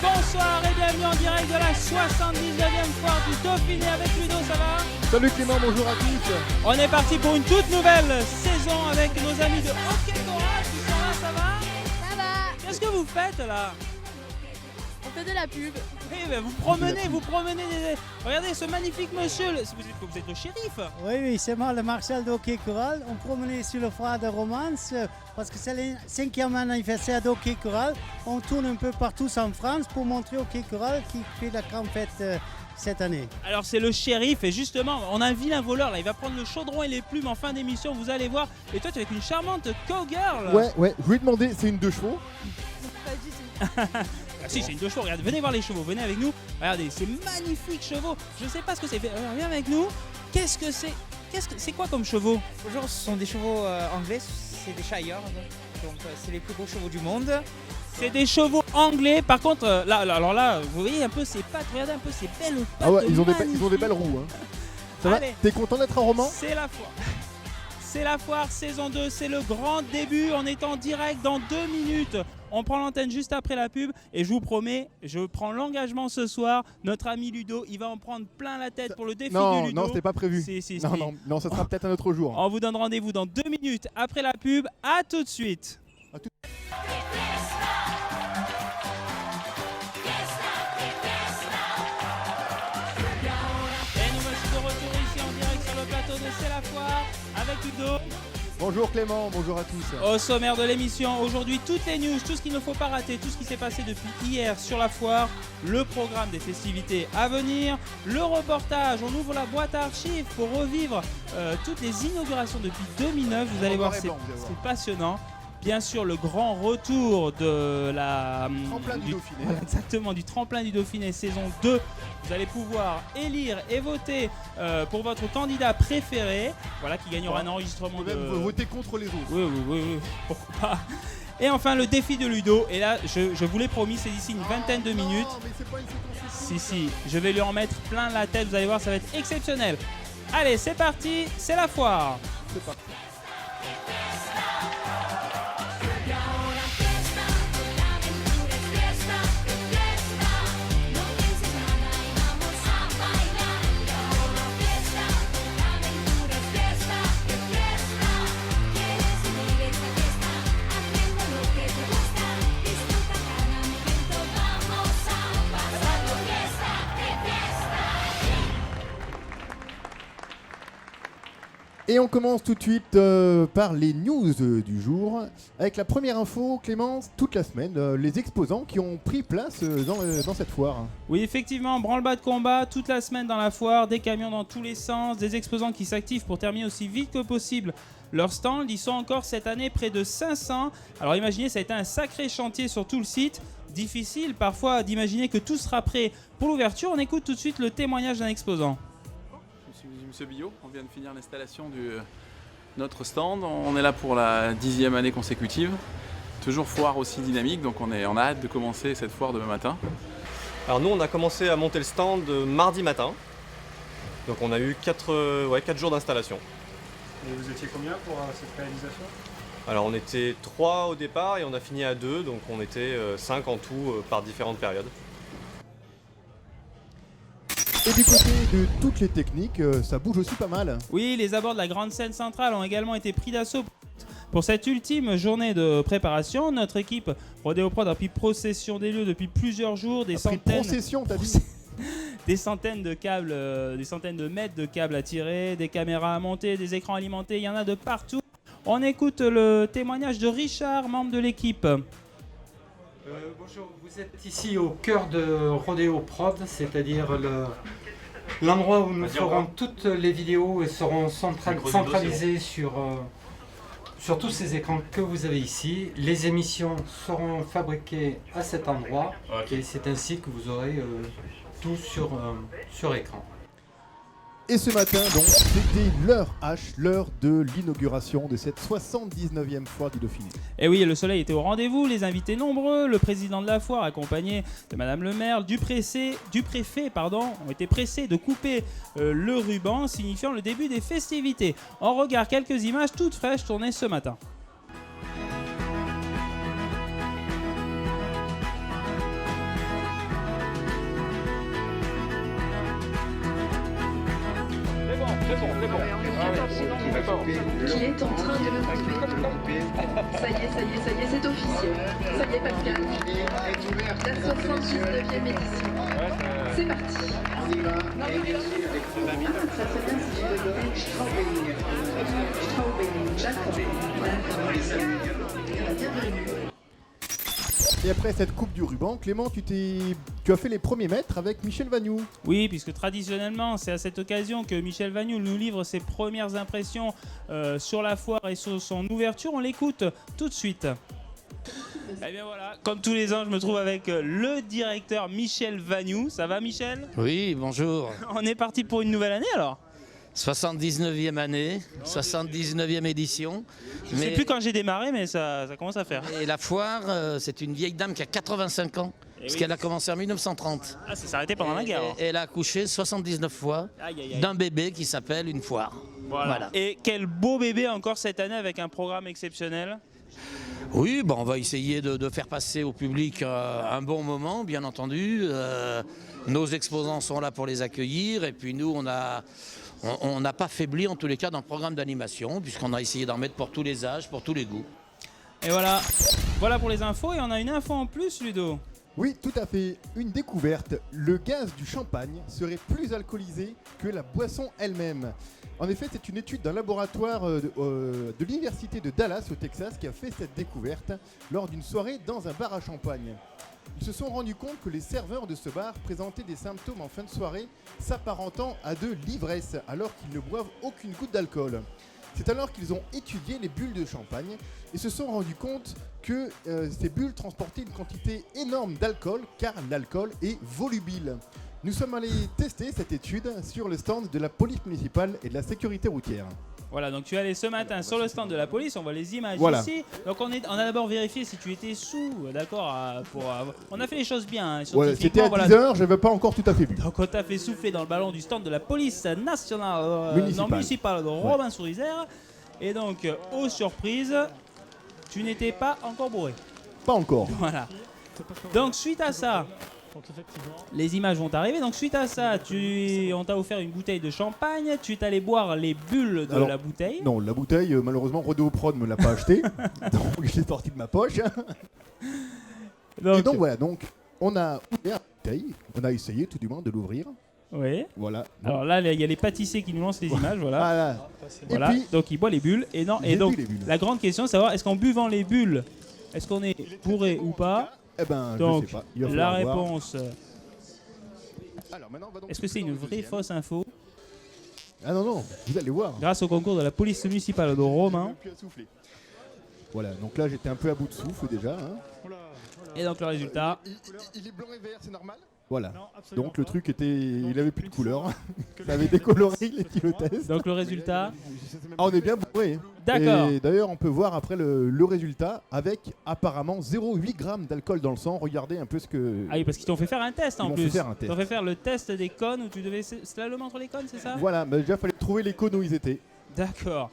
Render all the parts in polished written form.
Bonsoir et bienvenue en direct de la 79e foire du Dauphiné avec Ludo, ça va? Salut Clément, bonjour à tous. On est parti pour une toute nouvelle saison avec nos amis de Hockey Choral qui sont là, ça va? Ça va. Qu'est-ce que vous faites là? On fait de la pub. Oui, ben vous promenez Regardez ce magnifique monsieur, vous êtes le shérif. Oui, c'est moi, le Marcel d'Hockey Choral. On promenait sur le foire de Romance parce que c'est le 5e anniversaire d'Hockey Choral. On tourne un peu partout en France pour montrer Hockey Choral qui fait la grande fête cette année. Alors c'est le shérif et justement, on a un vilain voleur là, il va prendre le chaudron et les plumes en fin d'émission, vous allez voir. Et toi tu es avec une charmante cowgirl. Ouais, je lui ai demandé, c'est une 2 chevaux. Pas du tout. Ah si, c'est une 2 chevaux, regardez, venez voir les chevaux, venez avec nous. Regardez, ces magnifiques chevaux. Je sais pas ce que c'est. Alors, viens avec nous. Qu'est-ce que c'est? C'est quoi comme chevaux? Bonjour, ce sont des chevaux anglais, c'est des Shire, donc c'est les plus beaux chevaux du monde. C'est des chevaux anglais. Par contre, alors là, vous voyez un peu ces pattes, regardez un peu ces belles pattes. Ah ouais, ils ont des magnifiques. belles roues. Hein. Ça va? Allez. T'es content d'être un roman? C'est la foire. C'est la foire saison 2, c'est le grand début. On est en direct dans 2 minutes. On prend l'antenne juste après la pub et je vous promets, je prends l'engagement ce soir. Notre ami Ludo, il va en prendre plein la tête pour le défi du Ludo. Non, c'était pas prévu. Si. Non, ça sera peut-être un autre jour. On vous donne rendez-vous dans 2 minutes après la pub. À tout de suite. Et nous voici de retour ici en direct sur le plateau de C'est la foire avec Ludo. Bonjour Clément, bonjour à tous. Au sommaire de l'émission, aujourd'hui, toutes les news, tout ce qu'il ne faut pas rater, tout ce qui s'est passé depuis hier sur la foire, le programme des festivités à venir, le reportage, on ouvre la boîte à archives pour revivre toutes les inaugurations depuis 2009. Vous allez voir, c'est passionnant. Bien sûr, le grand retour de la Tremplin du Dauphiné. Voilà, exactement, du tremplin du Dauphiné saison 2. Vous allez pouvoir élire et voter pour votre candidat préféré, voilà, qui gagnera un enregistrement Vous pouvez même voter contre les autres. Oui, pourquoi pas. Et enfin, le défi de Ludo. Et là, je vous l'ai promis, c'est d'ici une vingtaine de minutes. Non, mais c'est pas une séquence. Si, je vais lui en mettre plein la tête, vous allez voir, ça va être exceptionnel. Allez, c'est parti, c'est la foire. C'est parti. Et on commence tout de suite par les news du jour. Avec la première info, Clémence, toute la semaine, les exposants qui ont pris place dans cette foire. Oui, effectivement, branle-bas de combat toute la semaine dans la foire, des camions dans tous les sens, des exposants qui s'activent pour terminer aussi vite que possible leur stand. Ils sont encore cette année près de 500. Alors imaginez, ça a été un sacré chantier sur tout le site. Difficile parfois d'imaginer que tout sera prêt pour l'ouverture. On écoute tout de suite le témoignage d'un exposant. Je suis Monsieur Billot, on vient de finir l'installation de notre stand. On est là pour la 10e année consécutive. Toujours foire aussi dynamique, donc on a hâte de commencer cette foire demain matin. Alors nous on a commencé à monter le stand mardi matin. Donc on a eu 4 jours d'installation. Et vous étiez combien pour cette réalisation? Alors on était 3 au départ et on a fini à 2, donc on était 5 en tout par différentes périodes. Et du côté de toutes les techniques, ça bouge aussi pas mal. Oui, les abords de la grande scène centrale ont également été pris d'assaut. Pour cette ultime journée de préparation, notre équipe Rodeo Prod a pris possession des lieux depuis plusieurs jours. Des centaines de câbles, des centaines de mètres de câbles à tirer, des caméras à monter, des écrans alimentés, il y en a de partout. On écoute le témoignage de Richard, membre de l'équipe. Bonjour, vous êtes ici au cœur de Rodeo Prod, c'est-à-dire l'endroit où nous ferons toutes les vidéos et seront centralisées sur tous ces écrans que vous avez ici. Les émissions seront fabriquées à cet endroit et c'est ainsi que vous aurez tout sur écran. Et ce matin, donc, c'était l'heure H, l'heure de l'inauguration de cette 79e foire du Dauphiné. Et oui, le soleil était au rendez-vous, les invités nombreux, le président de la foire accompagné de Madame le maire, du préfet, ont été pressés de couper le ruban, signifiant le début des festivités. On regarde quelques images toutes fraîches tournées ce matin. Qui est en train de me couper. Ça y est, c'est officiel. Ça y est, Pascal. La 79e édition. C'est parti. On y va. Ça serait bien si tu redonnais Straubing. D'accord. Bienvenue. Et après cette coupe du ruban, Clément, tu as fait les premiers mètres avec Michel Vagnoux. Oui, puisque traditionnellement, c'est à cette occasion que Michel Vagnoux nous livre ses premières impressions sur la foire et sur son ouverture. On l'écoute tout de suite. Eh bien voilà, comme tous les ans, je me trouve avec le directeur Michel Vagnoux. Ça va, Michel ? Oui, bonjour. On est parti pour une nouvelle année alors ? 79e année, 79e édition. Je ne sais plus quand j'ai démarré, mais ça commence à faire. Et la foire, c'est une vieille dame qui a 85 ans, parce qu'elle a commencé en 1930. Ah, ça s'est arrêté pendant la guerre. Et elle a accouché 79 fois d'un bébé qui s'appelle une foire. Voilà. Et quel beau bébé encore cette année avec un programme exceptionnel. Oui, bon, on va essayer de faire passer au public un bon moment, bien entendu. Nos exposants sont là pour les accueillir, et puis nous, on n'a pas faibli en tous les cas dans le programme d'animation, puisqu'on a essayé d'en mettre pour tous les âges, pour tous les goûts. Et voilà pour les infos, et on a une info en plus, Ludo. Oui, tout à fait. Une découverte. Le gaz du champagne serait plus alcoolisé que la boisson elle-même. En effet, c'est une étude d'un laboratoire de l'université de Dallas au Texas qui a fait cette découverte lors d'une soirée dans un bar à champagne. Ils se sont rendus compte que les serveurs de ce bar présentaient des symptômes en fin de soirée s'apparentant à de l'ivresse alors qu'ils ne boivent aucune goutte d'alcool. C'est alors qu'ils ont étudié les bulles de champagne et se sont rendus compte que ces bulles transportaient une quantité énorme d'alcool car l'alcool est volubile. Nous sommes allés tester cette étude sur le stand de la police municipale et de la sécurité routière. Voilà, donc tu es allé ce matin sur le stand de la police, on voit les images ici. Donc on a d'abord vérifié si tu étais sous, d'accord, on a fait les choses bien. Ouais, c'était à 10h, je n'avais pas encore tout à fait vu. Donc on t'a fait souffler dans le ballon du stand de la police nationale municipale de Robin-sur-Isère. Et donc, aux surprises, tu n'étais pas encore bourré. Pas encore. Voilà. Donc suite à ça, les images vont arriver. Donc suite à ça, on t'a offert une bouteille de champagne. Tu es allé boire les bulles de la bouteille. Non, la bouteille, malheureusement, Rodeo Prod ne me l'a pas achetée. Donc je l'ai sortie de ma poche. Et donc voilà, on a ouvert la bouteille. On a essayé tout du moins de l'ouvrir. Oui. Voilà. Alors là, il y a les pâtissiers qui nous lancent les images. Voilà. Voilà. Et puis, donc il boit les bulles. Et donc la grande question, c'est savoir est-ce qu'en buvant les bulles, est-ce qu'on est bourré ou pas? Eh ben, donc, je sais pas. La réponse. Alors, maintenant, on va donc est-ce que c'est une vraie fausse info? Ah non, vous allez voir. Grâce au concours de la police municipale de Romain. Voilà, donc là j'étais un peu à bout de souffle déjà. Hein. Et donc le résultat. Il est blanc et vert, c'est normal? Voilà. Non, donc le truc était, il avait plus de couleur. Ça avait décoloré les kilotests. Donc le résultat. Ah, on est bien bourré. D'accord. Et d'ailleurs on peut voir après le résultat avec apparemment 0,8 g d'alcool dans le sang. Regardez un peu ce que. Ah oui, parce qu'ils t'ont fait faire un test en plus. Ils t'ont fait faire le test des cônes où tu devais slalom entre les cônes, c'est ça? Voilà, mais déjà il fallait trouver les cônes où ils étaient. D'accord.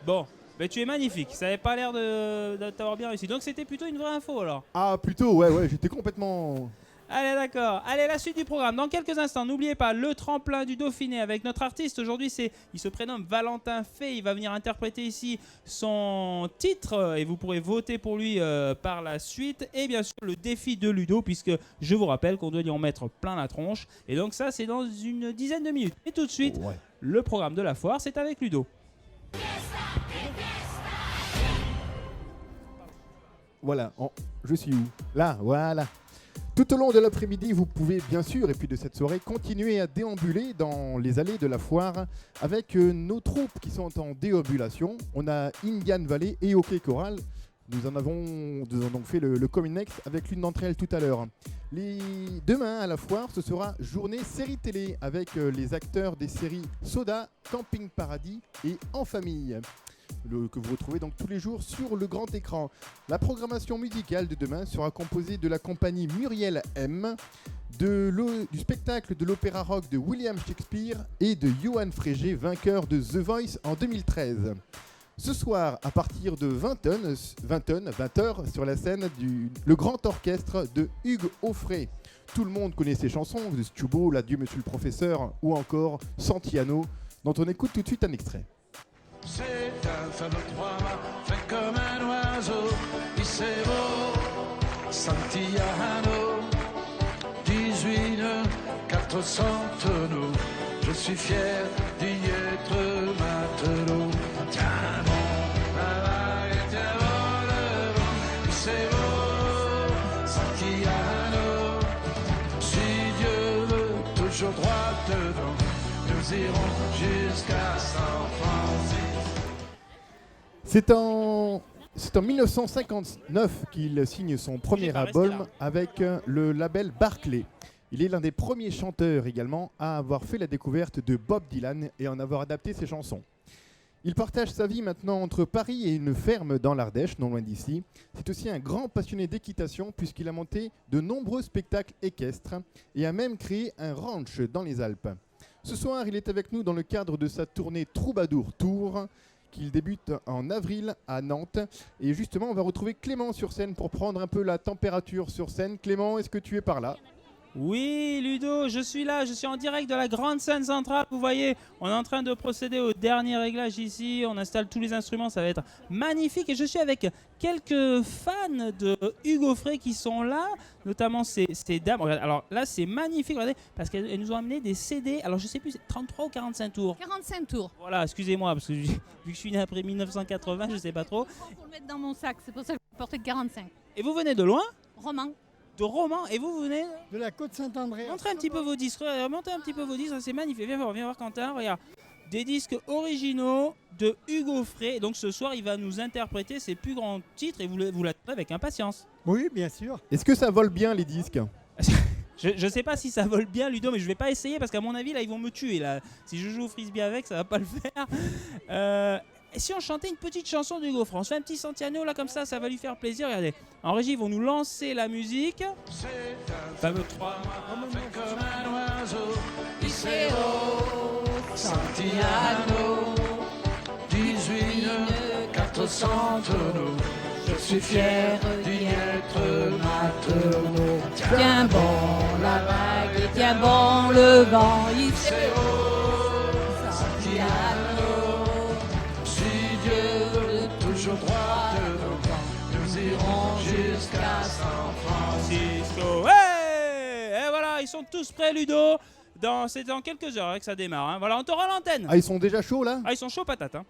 Bon. Mais tu es magnifique, ça n'avait pas l'air de t'avoir bien réussi. Donc c'était plutôt une vraie info alors. Ah plutôt, ouais, j'étais complètement... Allez, d'accord. Allez, la suite du programme. Dans quelques instants, n'oubliez pas le tremplin du Dauphiné avec notre artiste. Aujourd'hui, il se prénomme Valentin Fay. Il va venir interpréter ici son titre et vous pourrez voter pour lui par la suite. Et bien sûr, le défi de Ludo, puisque je vous rappelle qu'on doit y en mettre plein la tronche. Et donc ça, c'est dans une dizaine de minutes. Et tout de suite, le programme de la foire, c'est avec Ludo. Voilà, je suis où? Là, voilà. Tout au long de l'après-midi, vous pouvez bien sûr, et puis de cette soirée, continuer à déambuler dans les allées de la foire avec nos troupes qui sont en déambulation. On a Indian Valley et Hockey Choral. Nous avons donc fait le Cominex avec l'une d'entre elles tout à l'heure. Demain à la foire, ce sera journée série télé avec les acteurs des séries Soda, Camping Paradis et En Famille. Que vous retrouvez donc tous les jours sur le grand écran. La programmation musicale de demain sera composée de la compagnie Muriel M, du spectacle de l'opéra rock de William Shakespeare et de Johan Frégé, vainqueur de The Voice en 2013. Ce soir, à partir de 20h, sur la scène le grand orchestre de Hugues Offray. Tout le monde connaît ses chansons, The Stubo, L'Adieu Monsieur le Professeur ou encore Santiano. dont on écoute tout de suite un extrait. C'est un fameux 3 mâts, fait comme un oiseau, Isero, Santillano, 18 nœuds, 400 tonneaux, je suis fier d'y être matelot. Tiens bon, la vague, tiens bon le vent, Isero, Santillano, si Dieu veut toujours droit devant, nous irons jusqu'à San Francisco. C'est en 1959 qu'il signe son premier album avec le label Barclay. Il est l'un des premiers chanteurs également à avoir fait la découverte de Bob Dylan et en avoir adapté ses chansons. Il partage sa vie maintenant entre Paris et une ferme dans l'Ardèche, non loin d'ici. C'est aussi un grand passionné d'équitation puisqu'il a monté de nombreux spectacles équestres et a même créé un ranch dans les Alpes. Ce soir, il est avec nous dans le cadre de sa tournée Troubadour Tour, qu'il débute en avril à Nantes. Et justement, on va retrouver Clément sur scène pour prendre un peu la température sur scène. Clément, est-ce que tu es par là ? Oui, Ludo, je suis là, je suis en direct de la grande scène centrale. Vous voyez, on est en train de procéder au dernier réglage ici. On installe tous les instruments, ça va être magnifique. Et je suis avec quelques fans de Hugo Frey qui sont là, notamment ces dames. Alors là, c'est magnifique, regardez, parce qu'elles nous ont amené des CD. Alors je sais plus, c'est 33 ou 45 tours. 45 tours. Voilà, excusez-moi, parce que vu que je suis né après 1980, je sais pas trop. Il faut le mettre dans mon sac, c'est pour ça que je portais 45. Et vous venez de loin ? Roman. De Romans, et vous venez De la côte Saint-André. Montrez un petit peu vos disques, montez un petit peu vos disques, c'est magnifique. Viens voir Quentin, regarde. Des disques originaux de Hugo Frey. Donc ce soir, il va nous interpréter ses plus grands titres et vous l'attendez avec impatience. Oui, bien sûr. Est-ce que ça vole bien les disques ? Je sais pas si ça vole bien, Ludo, mais je vais pas essayer parce qu'à mon avis, là, ils vont me tuer. Là. Si je joue au frisbee avec, ça va pas le faire. Et si on chantait une petite chanson d'Hugo Frey, on se fait un petit Santiano là comme ça va lui faire plaisir. Regardez, en régie ils vont nous lancer la musique. Fameux 3 mâts, fait comme un oiseau, Isero, Santillano, 18 nœuds, 400 tonneaux, je suis fier d'y être matelot. Tiens bon la vague et tiens bon le vent, Isero, Santillano. Toujours droit devant, nous irons jusqu'à San Francisco. Et voilà, ils sont tous prêts, Ludo. C'est dans quelques heures que ça démarre. Hein. Voilà, on te rend l'antenne. Ah, ils sont déjà chauds là ? Ah, ils sont chauds patates. Hein.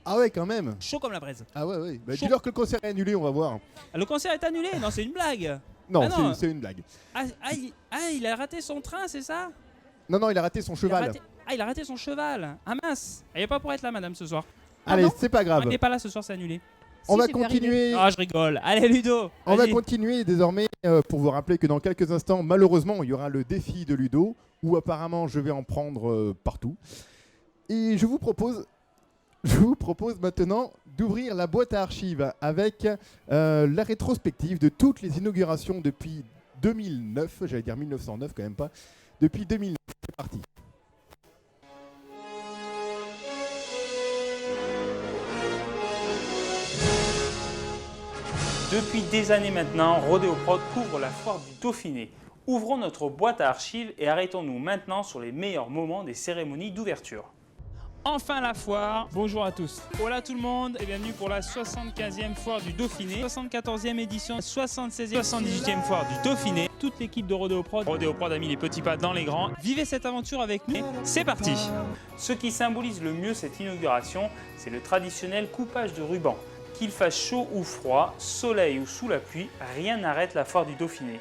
Ah ouais, quand même. Chaud comme la braise. Ah ouais. Bah, dis-leur que le concert est annulé, on va voir. Le concert est annulé ? Non, c'est une blague. Non, c'est une blague. Il a raté son train, c'est ça ? Non, il a raté son cheval. Il a raté son cheval. Ah mince. Elle n'est pas pour être là, madame, ce soir. Allez, c'est pas grave. On n'est pas là ce soir, c'est annulé. On va continuer. Ah, je rigole. Allez, Ludo. On va continuer désormais pour vous rappeler que dans quelques instants, malheureusement, il y aura le défi de Ludo, où apparemment je vais en prendre partout. Et je vous propose maintenant d'ouvrir la boîte à archives avec la rétrospective de toutes les inaugurations depuis 2009. J'allais dire 1909 quand même pas. Depuis 2009, c'est parti. Depuis des années maintenant, Rodeo Prod couvre la foire du Dauphiné. Ouvrons notre boîte à archives et arrêtons-nous maintenant sur les meilleurs moments des cérémonies d'ouverture. Enfin la foire, bonjour à tous. Hola tout le monde et bienvenue pour la 75e foire du Dauphiné, 74e édition, 76e, 78e foire du Dauphiné. Toute l'équipe de Rodeo Prod a mis les petits pas dans les grands. Vivez cette aventure avec nous, c'est parti. Ce qui symbolise le mieux cette inauguration, c'est le traditionnel coupage de ruban. Qu'il fasse chaud ou froid, soleil ou sous la pluie, rien n'arrête la foire du Dauphiné.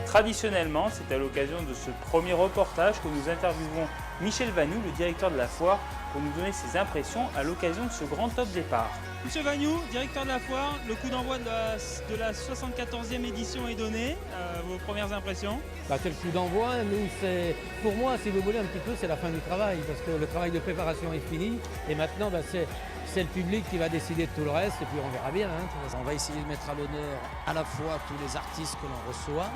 Traditionnellement, c'est à l'occasion de ce premier reportage que nous interviewons Michel Vanou, le directeur de la foire, pour nous donner ses impressions à l'occasion de ce grand top départ. Monsieur Vagnou, directeur de la foire, le coup d'envoi de la 74e édition est donné. Vos premières impressions? C'est le coup d'envoi. Nous, pour moi, si vous voulez, un petit peu, c'est la fin du travail, parce que le travail de préparation est fini. Et maintenant, c'est le public qui va décider de tout le reste, et puis on verra bien. On va essayer de mettre à l'honneur à la fois tous les artistes que l'on reçoit,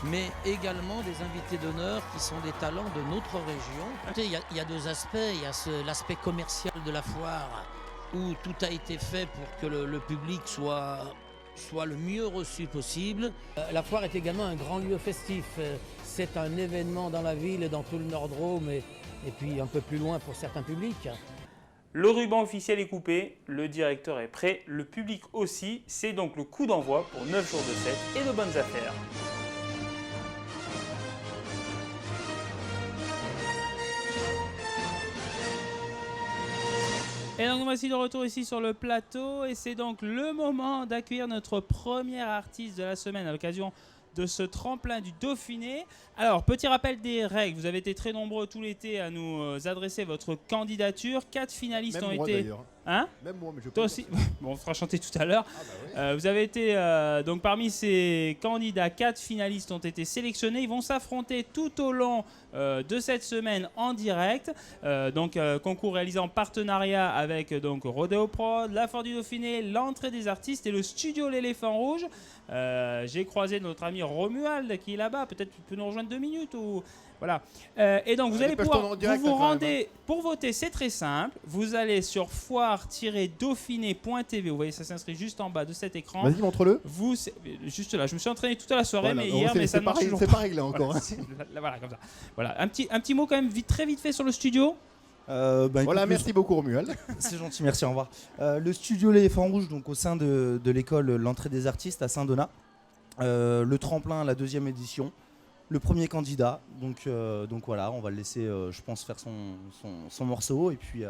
mais également des invités d'honneur qui sont des talents de notre région. Il y a deux aspects. Il y a l'aspect commercial de la foire, où tout a été fait pour que le public soit le mieux reçu possible. La foire est également un grand lieu festif. C'est un événement dans la ville et dans tout le Nord-Drôme, et puis un peu plus loin pour certains publics. Le ruban officiel est coupé, le directeur est prêt, le public aussi. C'est donc le coup d'envoi pour 9 jours de fête et de bonnes affaires. Et donc voici de retour ici sur le plateau et c'est donc le moment d'accueillir notre premier artiste de la semaine à l'occasion de ce tremplin du Dauphiné. Alors, petit rappel des règles. Vous avez été très nombreux tout l'été à nous adresser votre candidature. 4 finalistes Même ont moi, été... d'ailleurs. Hein? Même moi, mais je peux. Toi aussi. Bon, on fera chanter tout à l'heure. Vous avez été donc parmi ces candidats, 4 finalistes ont été sélectionnés. Ils vont s'affronter tout au long de cette semaine en direct. Concours réalisé en partenariat avec donc Rodeo Prod, la Foire du Dauphiné, l'entrée des artistes et le studio L'Éléphant Rouge. J'ai croisé notre ami Romuald qui est là-bas. Peut-être tu peux nous rejoindre 2 minutes ou... Voilà. Et donc, vous allez pouvoir vous rendez pour voter, c'est très simple. Vous allez sur foire-dauphiné.tv. Vous voyez, ça s'inscrit juste en bas de cet écran. Vas-y, montre-le. Juste là. Je me suis entraîné toute la soirée, Voilà, mais hier, mais ça ne marche toujours pas. C'est pas réglé encore. Voilà, comme ça. Voilà, un petit mot quand même très vite fait sur le studio. Voilà, merci beaucoup Romuald. C'est gentil, merci, au revoir. Le studio L'Éléphant Rouge, donc au sein de l'école L'Entrée des Artistes à Saint-Donat. Le tremplin, la 2e édition. Le premier candidat, donc voilà, on va le laisser, je pense, faire son morceau et puis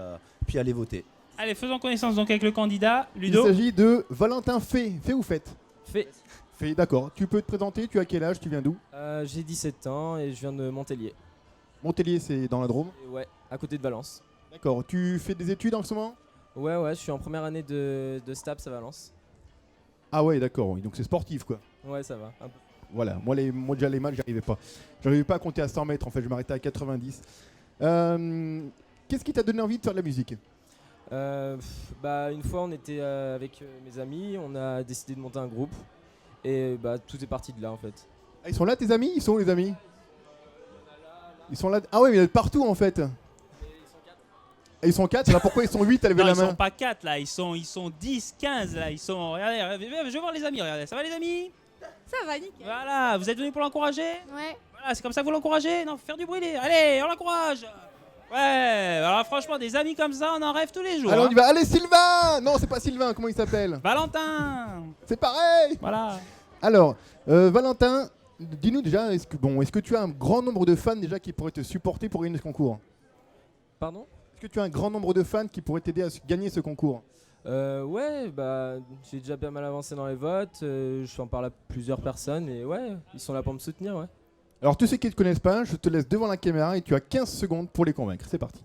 aller voter. Allez, faisons connaissance donc avec le candidat, Ludo. Il s'agit de Valentin Fay. Fay ou Fête? Fay. Fay, d'accord. Tu peux te présenter, tu as quel âge, tu viens d'où? J'ai 17 ans et je viens de Montélier. Montélier, c'est dans la Drôme? Ouais, à côté de Valence. D'accord, tu fais des études en ce moment? Ouais, je suis en première année de STAPS à Valence. Ah ouais, d'accord, oui. Donc c'est sportif quoi. Ouais, ça va, un peu. Voilà, moi déjà les maths, j'arrivais pas. J'arrivais pas à compter à 100 mètres, en fait, je m'arrêtais à 90. Qu'est-ce qui t'a donné envie de faire de la musique? Une fois, on était avec mes amis, on a décidé de monter un groupe. Et tout est parti de là, en fait. Ah, ils sont là, tes amis? Ils sont où, les amis? Ils sont là. Ah ouais, mais ils sont partout, en fait. Et ils sont 4, alors pourquoi ils sont 8 à lever la main? Ils sont pas 4 là, ils sont 10, 15 là, ils sont... Regardez, je vais voir les amis, regardez, ça va les amis? Ça va, nickel. Voilà, vous êtes venus pour l'encourager? Ouais. Voilà, c'est comme ça que vous l'encouragez? Non, faut faire du bruit, allez, on l'encourage. Ouais, alors franchement, des amis comme ça, on en rêve tous les jours. Alors on y va, allez Sylvain! Non, c'est pas Sylvain, comment il s'appelle? Valentin! C'est pareil! Voilà. Alors, Valentin, dis-nous déjà, est-ce que tu as un grand nombre de fans déjà qui pourraient te supporter pour gagner ce concours? Pardon? Est-ce que tu as un grand nombre de fans qui pourraient t'aider à gagner ce concours? Ouais, j'ai déjà bien mal avancé dans les votes, je en parle à plusieurs personnes et ouais, ils sont là pour me soutenir, ouais. Alors tous ceux qui ne te connaissent pas, je te laisse devant la caméra et tu as 15 secondes pour les convaincre, c'est parti.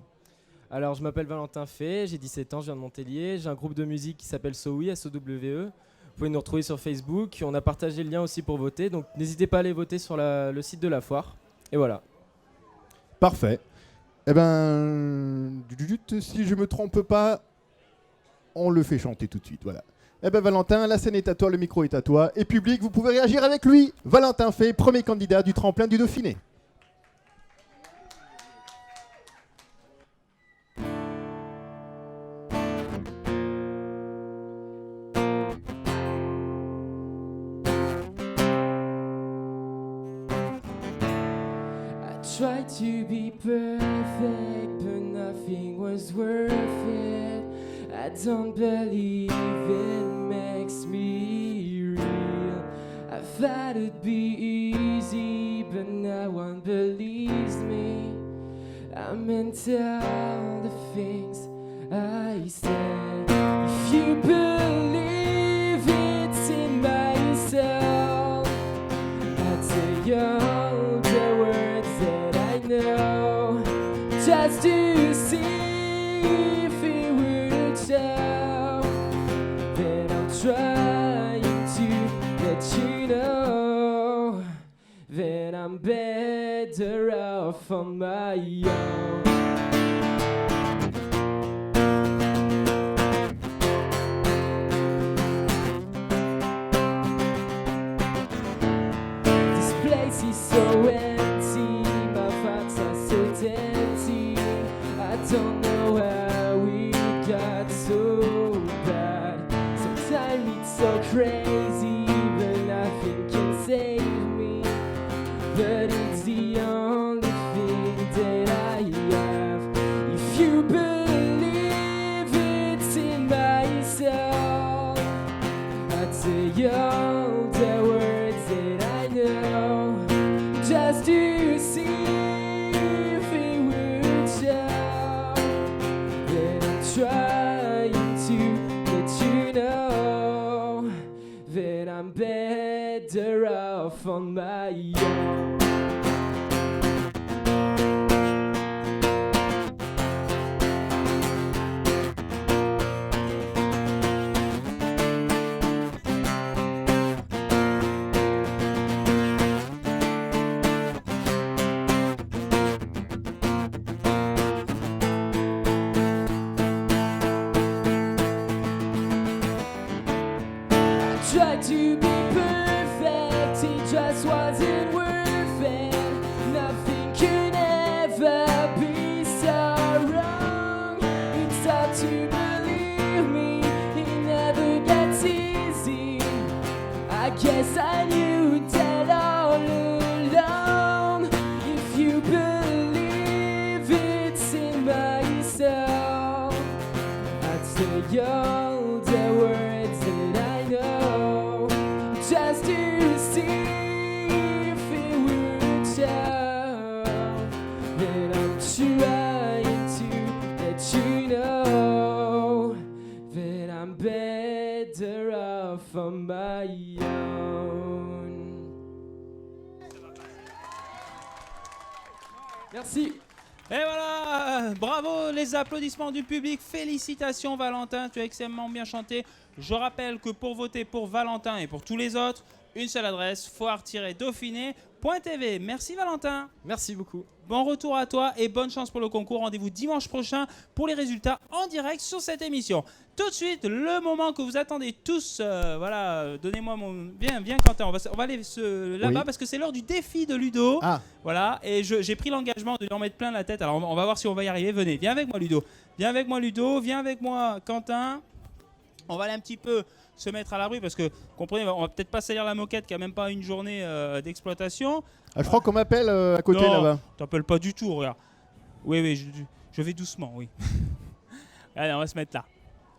Alors je m'appelle Valentin Fay, j'ai 17 ans, je viens de Montélier, j'ai un groupe de musique qui s'appelle SOWE, S-O-W-E. Vous pouvez nous retrouver sur Facebook, on a partagé le lien aussi pour voter, donc n'hésitez pas à aller voter sur le site de la foire, et voilà. Parfait. Eh ben, si je me trompe pas, on le fait chanter tout de suite, voilà. Eh ben Valentin, la scène est à toi, le micro est à toi. Et public, vous pouvez réagir avec lui. Valentin Fay, premier candidat du tremplin du Dauphiné. Tried to be perfect, but nothing was worth it. I don't believe it makes me real. I thought it'd be easy, but no one believes me. I meant all the things I said. If you believe it's in my soul, I'd say all the words that I know, just to see if it would show. trying to let you know that I'm better off on my own. This place is so empty, my thoughts are so empty. I don't know how we got so bad. Sometimes it's so crazy, but nothing can save me. But it's the only thing that I have. If you believe it's in my soul, I'd say all the words that I know, just to see if it would show that I'm trying to let you know that I'm better off on my own. Tried to be perfect, it just wasn't worth it. Nothing can ever be so wrong. It's hard to believe me, it never gets easy. I guess I knew that all along. If you believe it's in my soul, I'd say all the words that I know, just to see if it would show that I'm trying to let you know that I'm better off on my own. Merci. Et voilà, bravo, les applaudissements du public, félicitations Valentin, tu as extrêmement bien chanté. Je rappelle que pour voter pour Valentin et pour tous les autres, une seule adresse, foire-dauphiné.tv. Merci Valentin. Merci beaucoup. Bon retour à toi et bonne chance pour le concours. Rendez-vous dimanche prochain pour les résultats en direct sur cette émission. Tout de suite, le moment que vous attendez tous. Voilà, donnez-moi mon... Viens Quentin, on va aller là-bas parce que c'est l'heure du défi de Ludo. Ah. Voilà, et j'ai pris l'engagement de lui en mettre plein la tête. Alors on va voir si on va y arriver. Venez, viens avec moi Ludo. Viens avec moi Quentin. On va aller un petit peu se mettre à l'abri parce que, comprenez, on va peut-être pas salir la moquette qui a même pas une journée d'exploitation. Ah, je crois qu'on m'appelle à côté là-bas. Non, t'appelles pas du tout, regarde. Oui, je vais doucement, oui. Allez, on va se mettre là.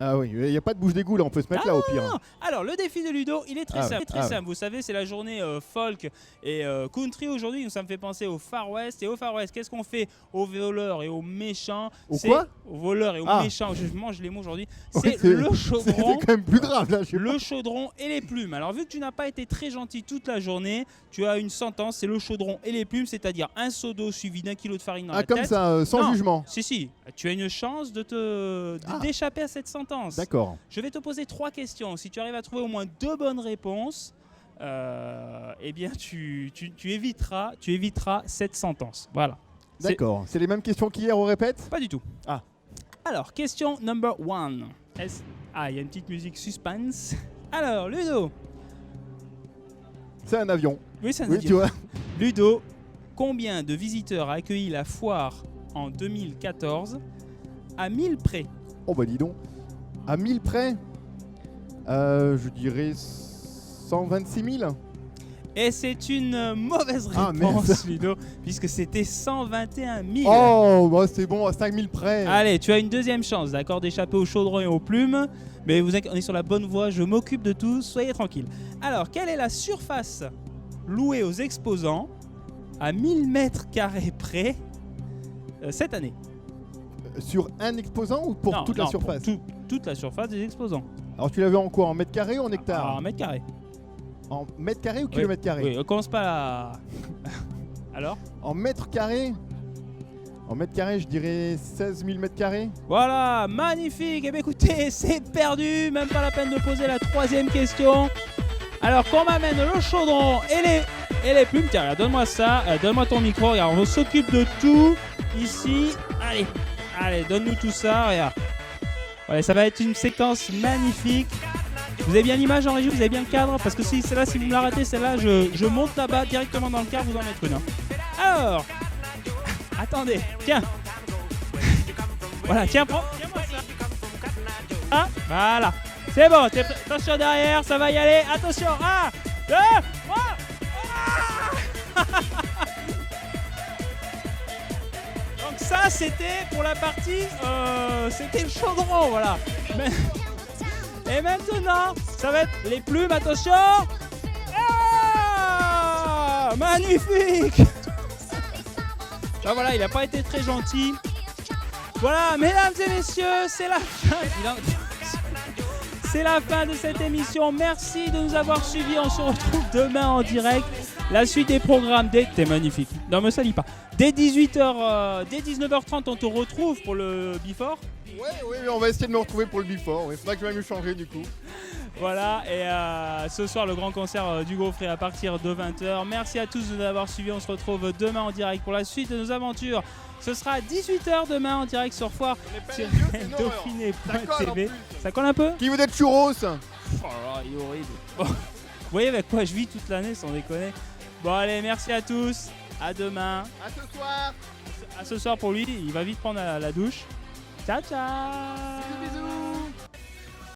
Ah oui, il n'y a pas de bouche d'égout là, on peut se mettre là au pire. Non. Alors, le défi de Ludo, il est très simple. Vous savez, c'est la journée folk et country aujourd'hui. Ça me fait penser au Far West. Et au Far West, qu'est-ce qu'on fait aux voleurs et aux méchants? Aux voleurs et aux méchants. Je mange les mots aujourd'hui. C'est le chaudron. C'est quand même plus grave là. Le chaudron et les plumes. Alors, vu que tu n'as pas été très gentil toute la journée, tu as une sentence, c'est le chaudron et les plumes, c'est-à-dire un seau d'eau suivi d'un kilo de farine dans la tête. Comme ça, sans jugement. Si. Tu as une chance d'échapper à cette sentence. D'accord. Je vais te poser 3 questions. Si tu arrives à trouver au moins 2 bonnes réponses, eh bien tu éviteras cette sentence. Voilà. D'accord. C'est les mêmes questions qu'hier, on répète? Pas du tout. Ah. Alors, question number 1. Il y a une petite musique suspense. Alors, Ludo. C'est un avion. Oui, c'est un avion. Tu vois. Ludo, combien de visiteurs a accueilli la foire en 2014 à 1000 près? Oh bah dis donc. À 1000 près, je dirais 126 000. Et c'est une mauvaise réponse, Ludo, puisque c'était 121 000. Oh, bah c'est bon, à 5 000 près. Allez, tu as une deuxième chance, d'accord, d'échapper au chaudron et aux plumes. Mais on est sur la bonne voie, je m'occupe de tout, soyez tranquille. Alors, quelle est la surface louée aux exposants à 1000 mètres carrés près cette année? Sur un exposant ou pour toute la surface? Pour toute la surface des exposants. Alors tu l'avais en quoi? En mètres carrés ou en hectares? En mètres carrés. En mètres carrés ou kilomètres carrés? Oui, on commence pas à... Alors? En mètres carrés? En mètres carrés, je dirais 16 000 mètres carrés. Voilà, magnifique. Eh bien écoutez, c'est perdu, même pas la peine de poser la troisième question. Alors qu'on m'amène le chaudron et les plumes. Tiens, regarde, donne-moi ça, donne-moi ton micro. Regarde, on s'occupe de tout ici. Allez, donne-nous tout ça. Regarde. Voilà, ça va être une séquence magnifique. Vous avez bien l'image en régie, vous avez bien le cadre. Parce que si celle-là, si vous me l'arrêtez, celle-là, je monte là-bas directement dans le cadre, vous en mettre une. Alors, attendez, tiens. Voilà, tiens, prends-moi ça. Ah, voilà. C'est bon, attention derrière, ça va y aller. Attention, 1, 2, 3. Donc ça, c'était pour la partie, c'était le chaudron, voilà. Et maintenant, ça va être les plumes, attention. Ah, magnifique. Ah voilà, il n'a pas été très gentil. Voilà, mesdames et messieurs, c'est la fin. C'est la fin de cette émission. Merci de nous avoir suivis. On se retrouve demain en direct. La suite des programmes. T'es magnifique. Non, me salis pas. Dès 18h, dès 19h30, on te retrouve pour le Before. Oui, on va essayer de me retrouver pour le Before. Il faudra que je vais me changer du coup. Voilà, et ce soir, le grand concert du Gaufret à partir de 20h. Merci à tous de nous avoir suivis. On se retrouve demain en direct pour la suite de nos aventures. Ce sera à 18h demain en direct sur Foire sur Dauphiné.tv. Ça colle un peu? Qui vous êtes churros? Oh là, il est horrible. Bon. Vous voyez avec quoi je vis toute l'année, sans déconner. Bon allez, merci à tous. À demain. À ce soir. À ce soir pour lui, il va vite prendre la douche. Ciao, ciao. Bisous.